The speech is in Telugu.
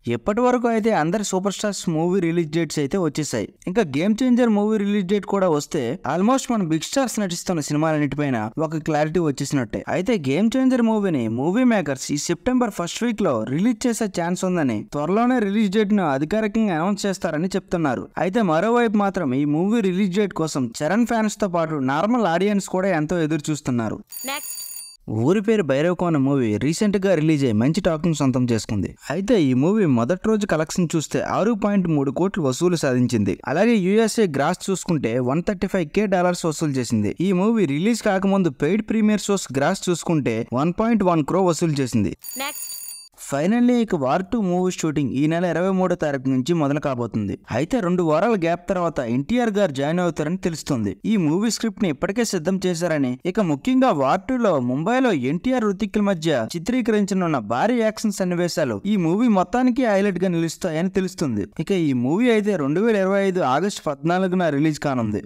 ఇప్పటి వరకు అయితే అందరి super stars movie release dates అయితే వచ్చేసాయి. ఇంకా game changer movie release date కూడా వస్తే ఆల్మోస్ట్ మన బిగ్ స్టార్స్ నటిస్తున్న సినిమాలన్నిటిపైన ఒక క్లారిటీ వచ్చేసినట్టే. అయితే గేమ్ చేంజర్ మూవీని మూవీ మేకర్స్ ఈ సెప్టెంబర్ ఫస్ట్ వీక్ లో రిలీజ్ చేసే ఛాన్స్ ఉందని, త్వరలోనే రిలీజ్ డేట్ ను అధికారికంగా అనౌన్స్ చేస్తారని చెప్తున్నారు. అయితే మరోవైపు మాత్రం ఈ మూవీ రిలీజ్ డేట్ కోసం చరణ్ ఫ్యాన్స్ తో పాటు నార్మల్ ఆడియన్స్ కూడా ఎంతో ఎదురు చూస్తున్నారు. ఊరి పేరు భైరవకోన మూవీ రీసెంట్ గా రిలీజ్ అయ్యి మంచి టాకింగ్ సొంతం చేసుకుంది. అయితే ఈ మూవీ మొదటి రోజు కలెక్షన్ చూస్తే 6.3 కోట్లు వసూలు సాధించింది. అలాగే యూఎస్ఏ గ్రాస్ చూసుకుంటే $135K వసూలు చేసింది. ఈ మూవీ రిలీజ్ కాకముందు పెయిడ్ ప్రీమియర్ షోస్ గ్రాస్ చూసుకుంటే 1.1 crore వసూలు చేసింది. ఫైనల్లీ ఇక వార్ 2 మూవీ షూటింగ్ ఈ నెల 23వ తారీఖు నుంచి మొదలు కాబోతుంది. అయితే 2 వారాల గ్యాప్ తర్వాత ఎన్టీఆర్ గారు జాయిన్ అవుతారని తెలుస్తుంది. ఈ మూవీ స్క్రిప్ట్ ని ఇప్పటికే సిద్ధం చేశారని, ఇక ముఖ్యంగా వార్ 2లో ముంబైలో ఎన్టీఆర్ హృతిక్ మధ్య చిత్రీకరించనున్న భారీ యాక్షన్ సన్నివేశాలు ఈ మూవీ మొత్తానికి హైలైట్ గా నిలుస్తాయని తెలుస్తుంది. ఇక ఈ మూవీ అయితే 2025 ఆగస్టు 14న రిలీజ్ కానుంది.